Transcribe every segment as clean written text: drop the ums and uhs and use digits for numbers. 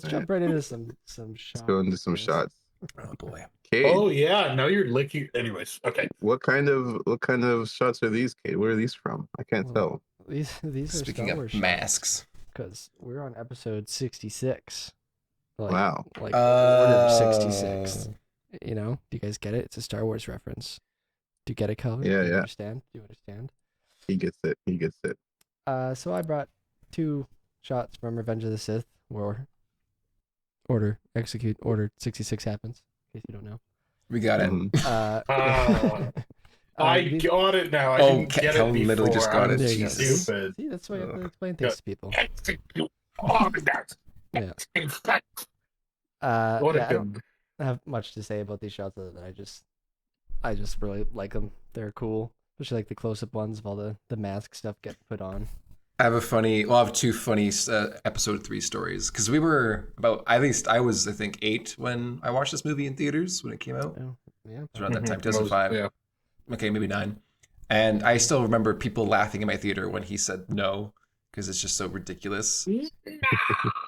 let's jump right into some shots. Let's go into some shots. Oh boy. Cade, Oh yeah, now you're licking. Anyways, okay. what kind of shots are these, Cade? Where are these from? I can't tell. These are Speaking Star Wars of masks. because we're on episode 66. Wow. Like order 66. You know, do you guys get it? It's a Star Wars reference. Do you get it, Calvin? Yeah, Do you yeah. understand? Do you understand? He gets it. He gets it. So I brought 2 shots from Revenge of the Sith, or Order 66 happens, in case you don't know. We got it. I these- got it now. I Oh, didn't get Cal it before. literally just got I'm it. There you go. Jesus. Stupid. See, that's why you have to explain things to people. Yeah. What Yeah, a I don't have much to say about these shots other than I just really like them. They're cool, especially like the close-up ones of all the mask stuff getting put on. I have 2 funny episode 3 stories because we were I think 8 when I watched this movie in theaters when it came out. Oh, yeah. It was around that time, 2005. Yeah. Okay, maybe 9. And I still remember people laughing in my theater when he said no because it's just so ridiculous.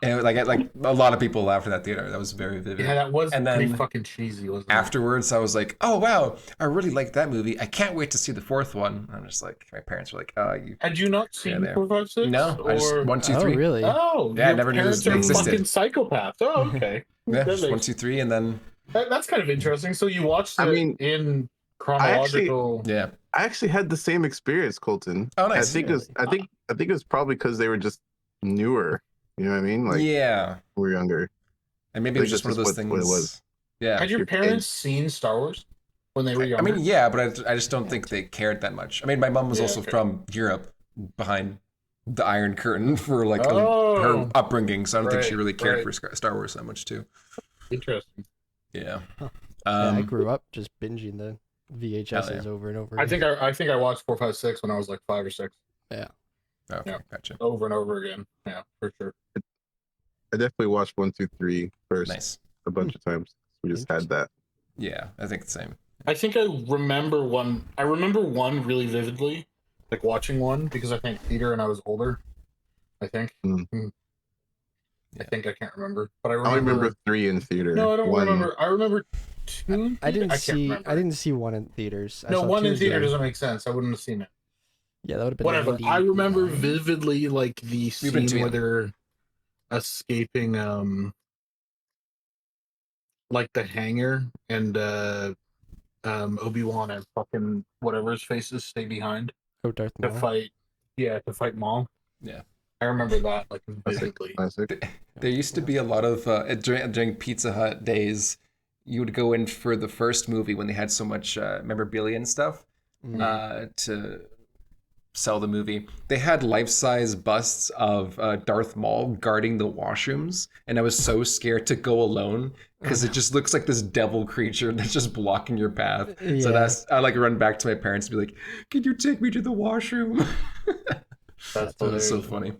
And like a lot of people laughed in that theater. That was very vivid. Yeah, that was And pretty then fucking cheesy, wasn't it? Afterwards, I was like, "Oh wow, I really liked that movie. I can't wait to see the 4th one." And I'm just like, my parents were like, "You." Had you not seen there. 4, 5, 6? No, I just 1, 2, 3. Oh, really? Oh, Yeah, I your never knew parents they are existed. fucking psychopaths. Oh, okay. Yeah, That just makes- 1, 2, 3, and then That's kind of interesting. So you watched it I mean, in chronological. yeah. I actually had the same experience, Colton. Oh, nice. I think it was probably because they were just newer. You know what I mean? Like Yeah, we were younger. and maybe it was Like, just one of this those is things. what it was. Yeah, Had your Your parents kids. seen Star Wars when they were I younger? mean, yeah, but I just don't think they cared that much. I mean, my mom was Yeah, also okay. from Europe, behind the Iron Curtain for like Oh. her upbringing, so I don't think she Right, really cared right. for Star Wars that much too. Interesting. Yeah. Yeah, I Um, grew up just binging the VHSs over and over. I again. think I watched 4, 5, 6 when I was like 5 or 6, okay, Yeah. gotcha. over and over again. Yeah, for sure. I definitely watched 1, 2, 3 first Nice. a bunch of times. We just had that. Yeah, I think the same. I think I remember one. I remember one really vividly, like watching one because I think theater and I was older. I think. Mm. I think I can't remember, but I I remember. only remember 3 in theater. No, I don't One, remember. I remember 2. I didn't can't see. remember. I didn't see one in theaters. I No, saw one 2 in theater again. doesn't make sense. I wouldn't have seen it. Yeah, that would have been. Whatever. I remember 99. vividly like the We've been scene where together. they're escaping like the hangar and Obi-Wan and fucking whatever his faces stay behind Oh, Darth to Maul. fight. Yeah, to fight Maul. Yeah. I remember that like Classic. vividly. Classic. There used to be a lot of during Pizza Hut days. You would go in for the first movie when they had so much memorabilia and stuff to sell the movie. They had life-size busts of Darth Maul guarding the washrooms, and I was so scared to go alone because it just looks like this devil creature that's just blocking your path. So Yeah. I like run back to my parents and be like, "Can you take me to the washroom?" That's That was so hilarious. funny.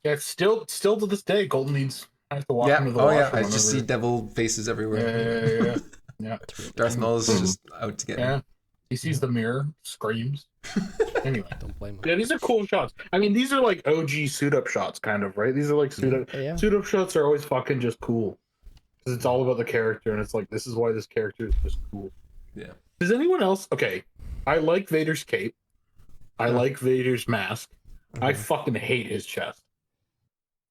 Yeah, it's still to this day, Golden needs. I have to walk Yeah. into the Oh yeah. washroom I just see whenever- devil faces everywhere. Yeah. Yeah. Darth Maul is Mhm. just out to get me. Yeah. He sees the mirror, screams. Anyway. Don't blame him. Yeah, these are cool shots. I mean, these are like OG suit up shots, kind of, right? These are like suit up. Yeah. Suit up shots are always fucking just cool. Because it's all about the character, and it's like, this is why this character is just cool. Yeah. Does anyone else? Okay. I like Vader's cape. I like Vader's mask. I fucking hate his chest.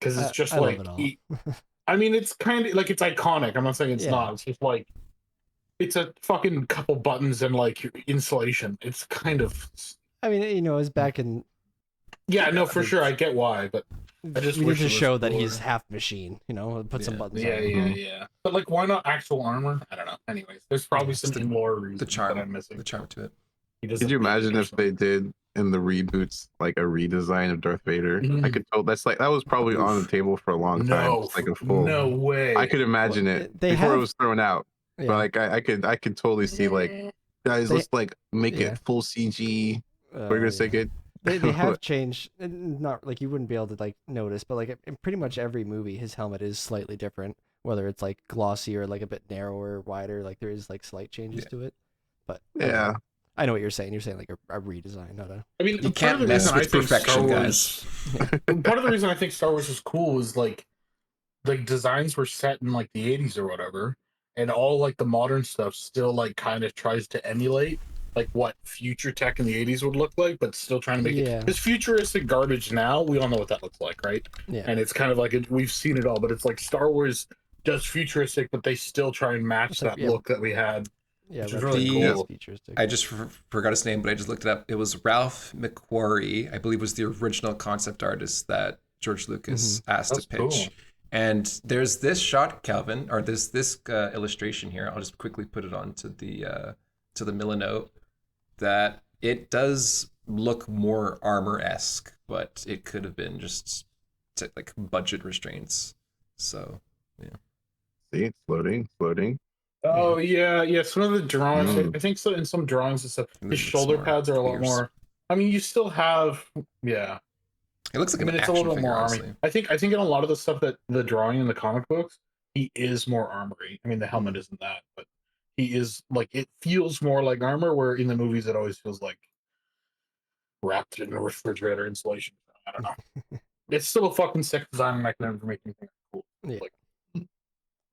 Because it's just I love like. it all. I mean, it's kind of like it's iconic. I'm not saying it's Yeah. not. It's just like. It's a fucking couple buttons and like insulation. It's kind of. I mean, you know, it's back in. Yeah, no, for sure. I get why, but. I just we need wish to it was show that cooler. he's half machine. You know, put some Yeah. buttons Yeah, on. yeah. But like, why not actual armor? I don't know. Anyways, there's probably It's some the- lore reasons The charm. that I'm missing. The charm to it. He doesn't Could you need it imagine or if they did in the reboots like a redesign of Darth Vader? I could tell that was probably on the table for a long time. No, Just like a full. no way. I could imagine it They before have- it was thrown out. Yeah. But like I could totally see like guys, They- let's like make yeah. it full CG. We're gonna take it. They have changed. Not like you wouldn't be able to like notice, but like in pretty much every movie, his helmet is slightly different. Whether it's like glossy or like a bit narrower, wider, like there is like slight changes to it. But Yeah. I know what you're saying. You're saying like a redesign, not a. I mean, You part can't of the mess reason I with think perfection, Star guys. Wars, part of the reason I think Star Wars is cool is like like designs were set in like the 80s or whatever, and all like the modern stuff still like kind of tries to emulate like what future tech in the 80s would look like, but still trying to make it. Because futuristic garbage now, we all know what that looks like, right? Yeah. And it's kind of like we've seen it all, but it's like Star Wars does futuristic, but they still try and match that look that we had. Yeah, which is really cool. Futuristic. I just forgot his name, but I just looked it up. It was Ralph McQuarrie, I believe, was the original concept artist that George Lucas asked to pitch. Cool. And there's this shot, Calvin, or this illustration here. I'll just quickly put it on to the Milanote, that it does look more armor-esque, but it could have been just like budget restraints. So, yeah. See, it's loading. Oh yeah. Some of the drawings, I think so. In some drawings and stuff, his shoulder pads are a lot more. I mean, you still have, yeah. It looks like an it's action a little figure, more army. honestly. I think in a lot of the stuff that the drawing in the comic books, he is more armory. I mean, the helmet isn't that, but he is like, it feels more like armor. Where in the movies, it always feels like wrapped in a refrigerator insulation. I don't know. It's still a fucking sick design mechanism for making things cool. Yeah. Like,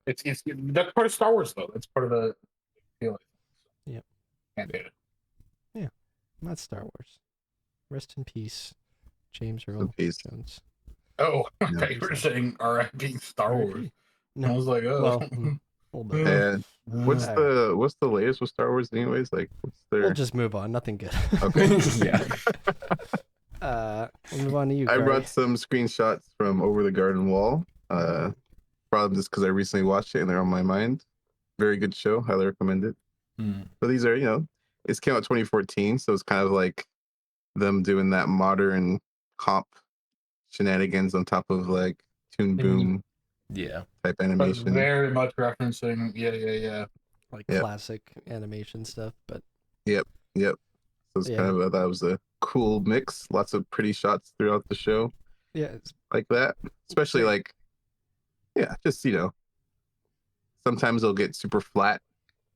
it's that's part of Star Wars though. It's part of the feeling. Yeah. Can't do it. Yeah. Not Star Wars. Rest in peace, James Earl Peace. Jones. Oh, okay. You were saying R.I.P. Star Wars. No, I was like, oh. well, hold on. And what's the latest with Star Wars anyways? Like, what's their? We'll just move on. Nothing good. Okay. Yeah. We'll move on to you. I Gary. brought some screenshots from Over the Garden Wall. Probably just because I recently watched it and they're on my mind. Very good show. Highly recommend it. But these are, it's came out 2014, so it's kind of like them doing that modern comp shenanigans on top of like Toon Boom type But animation. very much referencing, yeah. Like classic animation stuff, but Yep. So it's kind of that was a cool mix. Lots of pretty shots throughout the show. Yeah, it's like that. Especially like, just sometimes they'll get super flat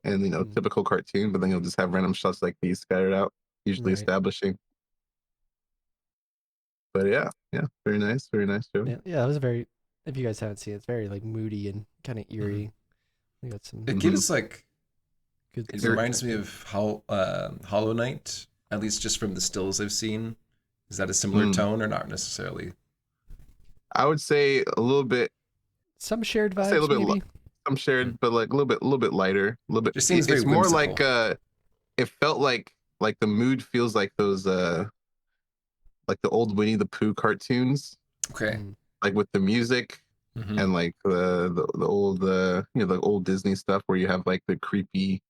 and typical cartoon, but then you'll just have random shots like these scattered out, usually establishing. But very nice show. Yeah, it was very. If you guys haven't seen it, it's very like moody and kind of eerie. We got some. It gives like. Good It reminds me of Hollow Knight, at least just from the stills I've seen. Is that a similar tone or not necessarily? I would say a little bit. Some shared vibes, I'd say a little bit. maybe. Some shared, but like a little bit lighter, a little bit. Just seems very it's more whimsical. like it felt like the mood feels like those like the old Winnie the Pooh cartoons. Okay. Like with the music and like the old the old Disney stuff where you have like the creepy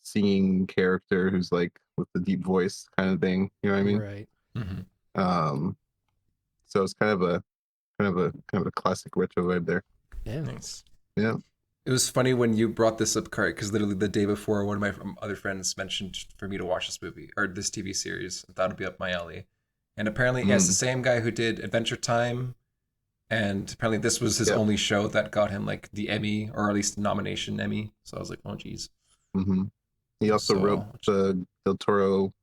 singing character who's like with the deep voice kind of thing. You know what I mean? Right. So it's kind of a classic retro vibe there. Yeah. Nice. Yeah. It was funny when you brought this up, Cart, because literally the day before, one of my other friends mentioned for me to watch this movie or this TV series. I thought it'd be up my alley. And apparently, it's the same guy who did Adventure Time. And apparently this was his only show that got him like the Emmy, or at least nomination Emmy. So I was like, oh, geez. He also wrote the Del Toro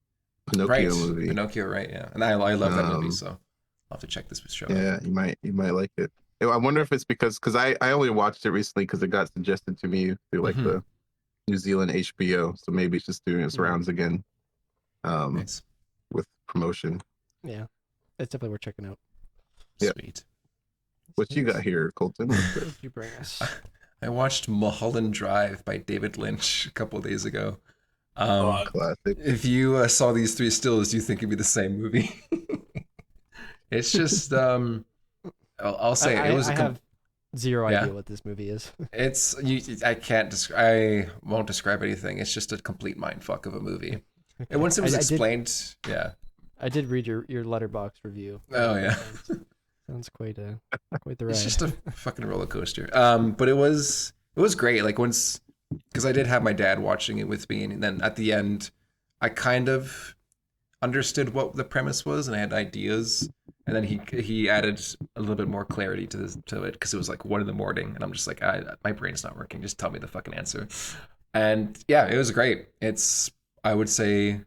Pinocchio movie. Pinocchio, right? Yeah. And I love that movie, so I'll have to check this show out. Yeah, you might like it. I wonder if it's because I only watched it recently because it got suggested to me through like the New Zealand HBO. So maybe it's just doing its rounds again. Nice. With promotion. Yeah. It's definitely worth checking out. Yeah. Sweet. What you got here, Colton? What did you bring us? I watched Mulholland Drive by David Lynch a couple of days ago. Classic. If you saw these three stills, you think it'd be the same movie. It's just, I'll say I it was. I have zero idea what this movie is. It's I can't describe. I won't describe anything. It's just a complete mindfuck of a movie. And once it was explained, I did read your Letterboxd review. Oh yeah. Sounds quite the ride. It's just a fucking roller coaster. But it was great. Like once, because I did have my dad watching it with me, and then at the end, I kind of understood what the premise was, and I had ideas. And then he added a little bit more clarity to it because it was like 1 a.m, and I'm just like, my brain's not working. Just tell me the fucking answer. And yeah, it was great. I would say,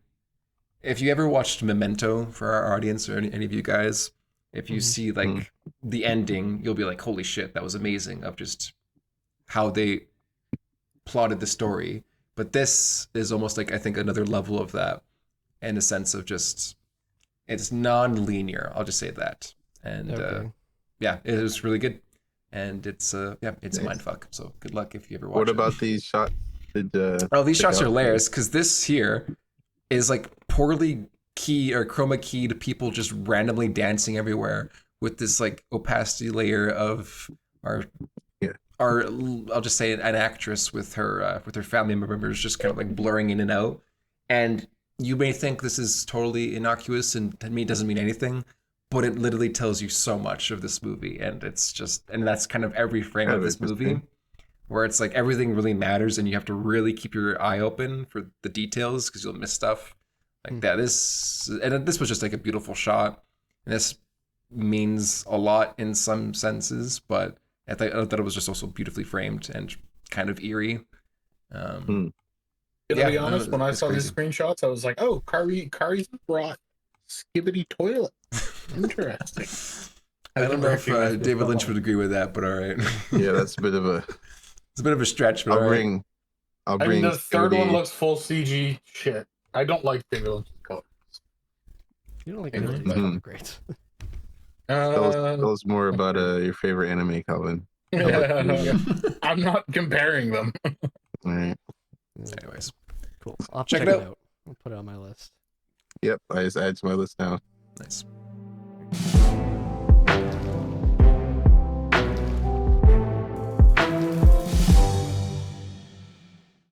if you ever watched Memento for our audience or any of you guys, If you see like the ending, you'll be like, holy shit, that was amazing, of just how they plotted the story. But this is almost like, I think, another level of that, in a sense of just, it's non-linear, I'll just say that. And yeah, it was really good. And it's a mindfuck. So good luck if you ever watch it. What about these shots? These shots are hilarious, because this here is like poorly key or chroma keyed people just randomly dancing everywhere with this like opacity layer of our I'll just say an actress with her family members just kind of like blurring in and out. And you may think this is totally innocuous and to me doesn't mean anything, but it literally tells you so much of this movie. And it's just, and that's kind of every frame of this movie, where it's like everything really matters and you have to really keep your eye open for the details because you'll miss stuff like that. This was just like a beautiful shot, and this means a lot in some senses, but I thought it was just also beautifully framed and kind of eerie. To be honest, when I saw these screenshots, I was like, "Oh, Kari's brought skibbity toilet." Interesting. I don't know if David Lynch would agree with that, but all right. Yeah, that's a bit of a. It's a bit of a stretch, but I'll bring. I mean, the third one looks full CG shit. I don't like David Lynch's colors. You don't like any of these color grades. Tell us more about your favorite anime, Calvin. I'm not comparing them. All right. Anyways, cool. I'll check it out. I'll put it on my list. Yep, I just add to my list now. Nice.